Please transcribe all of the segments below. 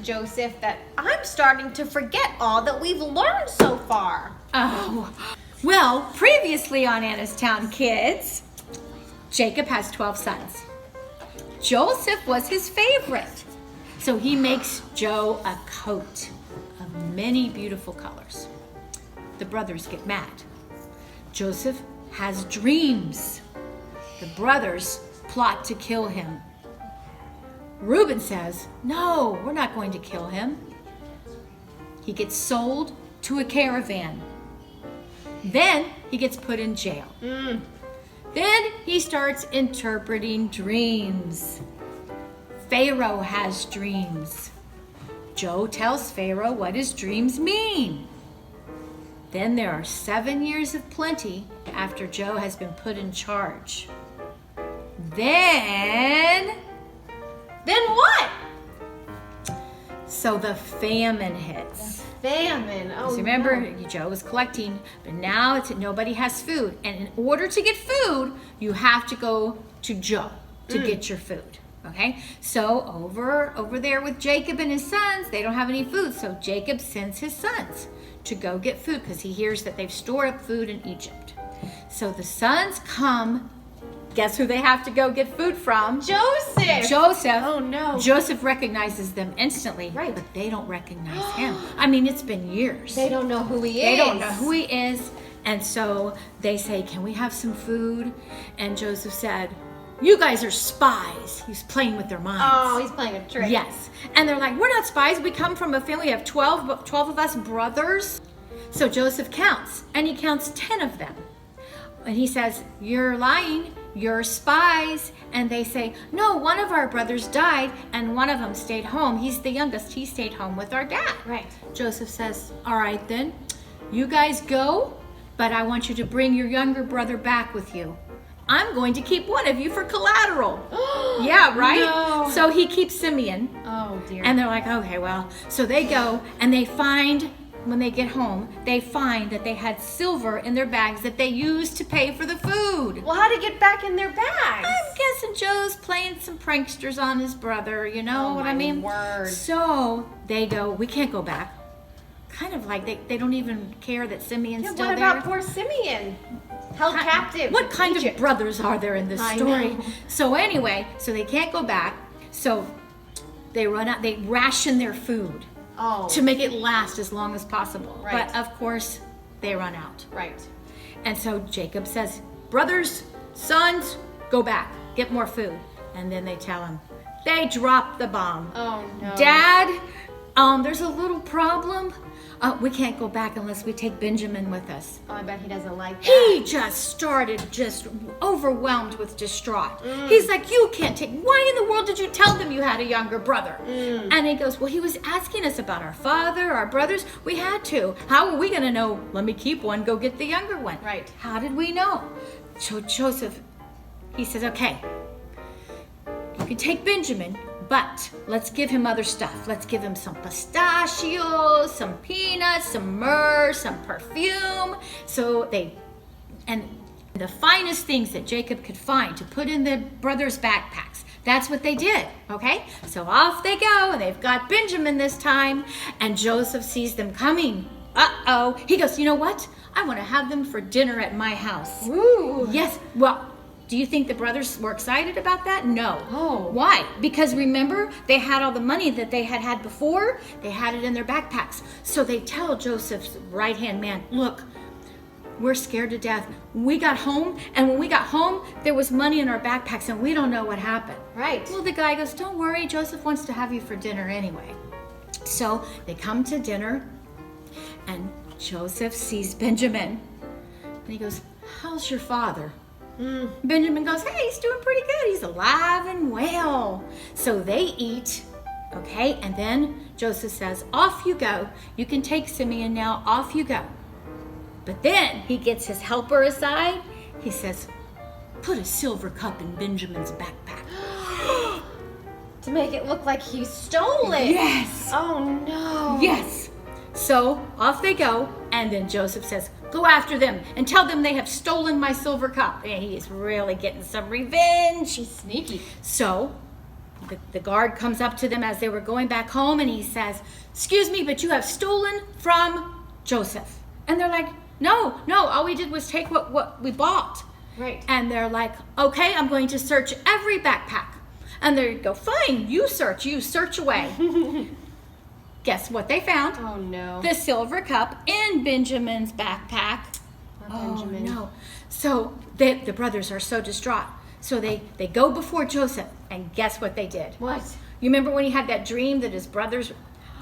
Joseph that I'm starting to forget all that we've learned so far. Oh, well, previously on Annistown, kids, Jacob has 12 sons. Joseph was his favorite. So he makes Joe a coat of many beautiful colors. The brothers get mad. Joseph has dreams. The brothers plot to kill him. Reuben says, no, we're not going to kill him. He gets sold to a caravan. Then he gets put in jail. Then he starts interpreting dreams. Pharaoh has dreams. Joe tells Pharaoh what his dreams mean. Then there are 7 years of plenty after Joe has been put in charge. Then what? So the famine hits. Famine. Oh, So remember, no. Joe was collecting, but now nobody has food. And in order to get food, you have to go to Joe to get your food. Okay? So over there with Jacob and his sons, they don't have any food. So Jacob sends his sons to go get food because he hears that they've stored up food in Egypt. So the sons come. Guess who they have to go get food from? Joseph. Joseph. Oh, no. Joseph recognizes them instantly, Right. but they don't recognize him. I mean, it's been years. They don't know who he is. They don't know who he is. And so they say, can we have some food? And Joseph said, you guys are spies. He's playing with their minds. Oh, he's playing a trick. Yes. And they're like, we're not spies. We come from a family. We have 12 of us brothers. So Joseph counts, and he counts 10 of them. And he says, you're lying. You're spies. And they say, no, one of our brothers died, and one of them stayed home. He's the youngest. He stayed home with our dad. Right. Joseph says, all right then, you guys go, but I want you to bring your younger brother back with you. I'm going to keep one of you for collateral. Yeah, right? No. So he keeps Simeon. Oh, dear. And they're like, okay, well. So they go and they find, when they get home, they find that they had silver in their bags that they used to pay for the food. Well, how to get back in their bags? I'm guessing Joe's playing some pranksters on his brother, you know what I mean? Word. So they go, we can't go back. Kind of like they don't even care that Simeon's Yeah, still what there. about poor Simeon? Held captive. What in kind Egypt. of brothers are there in this I story? know. So anyway, so they can't go back. So they run out, they ration their food Oh. to make it last as long as possible. Right. But of course, they run out. Right. And so Jacob says, brothers, sons, go back, get more food. And then they tell him, they dropped the bomb. Oh, no. Dad, there's a little problem. We can't go back unless we take Benjamin with us. Oh, I bet he doesn't like that. He just started just overwhelmed with distraught. He's like, you can't take, why in the world did you tell them you had a younger brother? And he goes, well, he was asking us about our father, our brothers. We had to. How are we going to know? Let me keep one, go get the younger one. Right. How did we know? So Joseph, he says, okay, you can take Benjamin, but let's give him other stuff. Let's give him some pistachios, some peanuts, some myrrh, some perfume. So and the finest things that Jacob could find to put in the brothers' backpacks. That's what they did, okay? So off they go, and they've got Benjamin this time, and Joseph sees them coming. Uh-oh. He goes, you know what? I want to have them for dinner at my house. Ooh. Yes, well, do you think the brothers were excited about that? No. Oh. Why? Because remember, they had all the money that they had before. They had it in their backpacks. So they tell Joseph's right-hand man, look, we're scared to death. We got home, and when we got home, there was money in our backpacks, and we don't know what happened. Right. Well, the guy goes, don't worry, Joseph wants to have you for dinner anyway. So they come to dinner, and Joseph sees Benjamin, and he goes, how's your father? Benjamin goes, hey, he's doing pretty good. He's alive and well. So they eat, okay? And then Joseph says, off you go. You can take Simeon now. Off you go. But then he gets his helper aside. He says, put a silver cup in Benjamin's backpack. To make it look like he stole it. Yes. Oh, no. Yes. So off they go, and then Joseph says, go after them and tell them they have stolen my silver cup. And he is really getting some revenge. He's sneaky. So the guard comes up to them as they were going back home, and he says, "Excuse me, but you have stolen from Joseph." And they're like, no, all we did was take what we bought. Right. And they're like, "Okay, I'm going to search every backpack." And they go, "Fine, you search away." Guess what they found? Oh no. The silver cup in Benjamin's backpack. Benjamin. Oh no. So the brothers are so distraught. So they go before Joseph, and guess what they did? What? You remember when he had that dream that his brothers,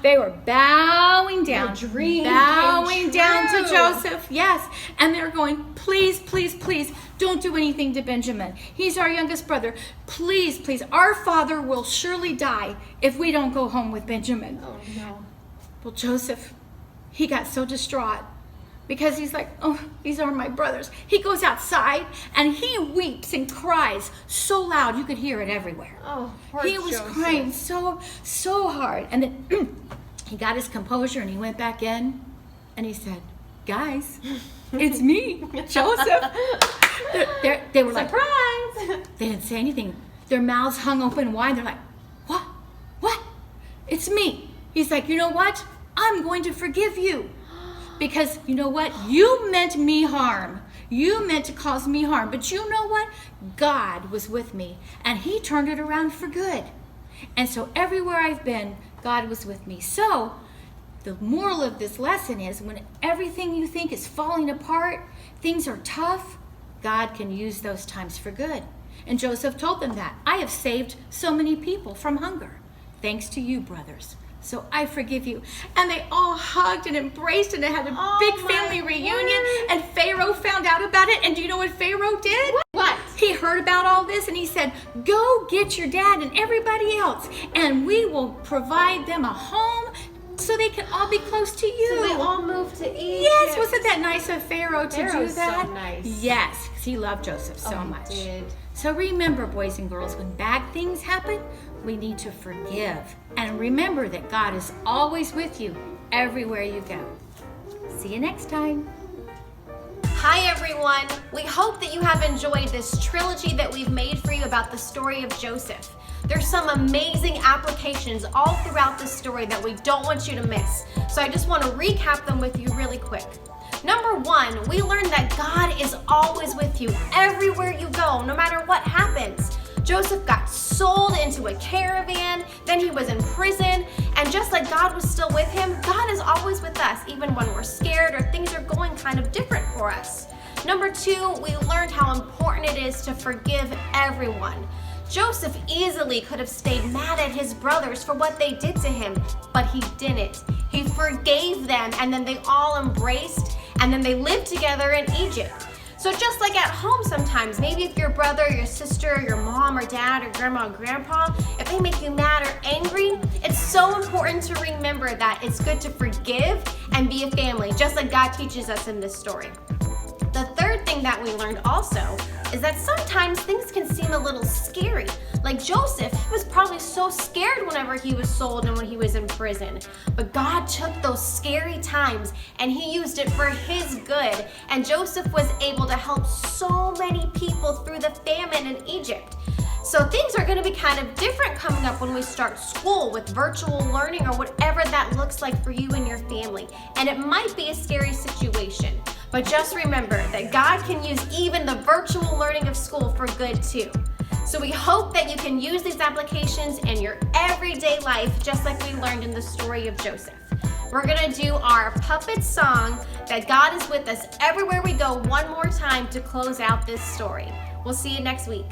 they were bowing down. The dream bowing came down to true. Joseph, yes. And they're going, "Please, please, please, don't do anything to Benjamin. He's our youngest brother. Please, please, our father will surely die if we don't go home with Benjamin." Oh no. Well, Joseph, he got so distraught because he's like, "Oh, these are my brothers." He goes outside and he weeps and cries so loud you could hear it everywhere. Oh, poor He was Joseph. crying so hard. And then he got his composure and he went back in and he said, "Guys, it's me, Joseph." They were like, Surprise! they didn't say anything. Their mouths hung open wide. They're like, "What? What? It's me." He's like, "You know what? I'm going to forgive you. Because you know what? You meant me harm. You meant to cause me harm. But you know what? God was with me. And he turned it around for good. And so everywhere I've been, God was with me." So the moral of this lesson is when everything you think is falling apart, things are tough, God can use those times for good. And Joseph told them that. "I have saved so many people from hunger. Thanks to you, brothers. So I forgive you." And they all hugged and embraced, and they had a big family reunion. And Pharaoh found out about it. And do you know what Pharaoh did? What? He heard about all this and he said, "Go get your dad and everybody else, and we will provide them a home so they can all be close to you." So they all moved to Egypt. Yes, wasn't that nice of Pharaoh to Pharaoh's do that? so nice. Yes, because he loved Joseph so Oh, he much. did. So remember, boys and girls, when bad things happen, we need to forgive. And remember that God is always with you everywhere you go. See you next time. Hi everyone! We hope that you have enjoyed this trilogy that we've made for you about the story of Joseph. There's some amazing applications all throughout this story that we don't want you to miss. So I just want to recap them with you really quick. Number 1, we learned that God is always with you everywhere you go, no matter what happens. Joseph got sold into a caravan, then he was in prison, and just like God was still with him, God is always with us, even when we're scared or things are going kind of different for us. Number 2, we learned how important it is to forgive everyone. Joseph easily could have stayed mad at his brothers for what they did to him, but he didn't. He forgave them, and then they all embraced, and then they lived together in Egypt. So just like at home sometimes, maybe if your brother, your sister, your mom or dad or grandma and grandpa, if they make you mad or angry, it's so important to remember that it's good to forgive and be a family, just like God teaches us in this story. The third thing that we learned also is that sometimes things can seem a little scary. Like Joseph, he was probably so scared whenever he was sold and when he was in prison. But God took those scary times and he used it for his good. And Joseph was able to help so many people through the famine in Egypt. So things are going to be kind of different coming up when we start school with virtual learning or whatever that looks like for you and your family. And it might be a scary situation. But just remember that God can use even the virtual learning of school for good too. So we hope that you can use these applications in your everyday life, just like we learned in the story of Joseph. We're gonna do our puppet song that God is with us everywhere we go one more time to close out this story. We'll see you next week.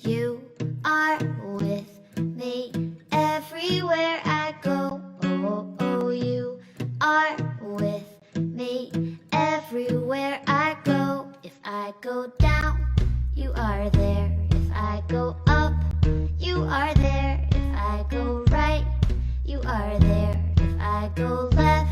You are with me everywhere I go. Oh, oh, you are with me everywhere I go. If I go down, you are there. If I go up, you are there. If I go right, you are there. If I go left,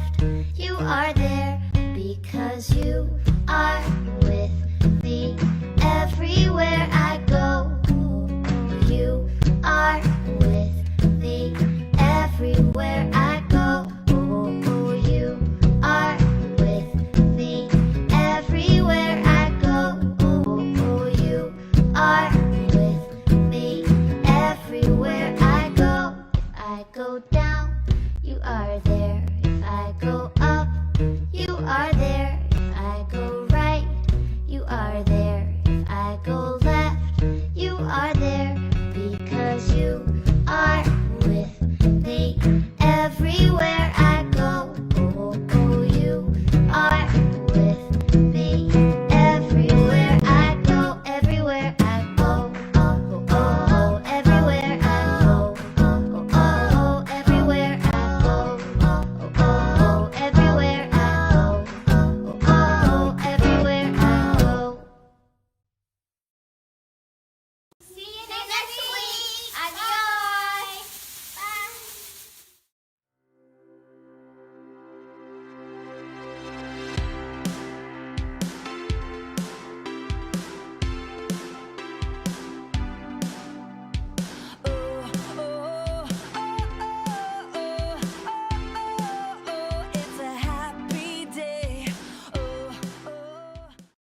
are there because you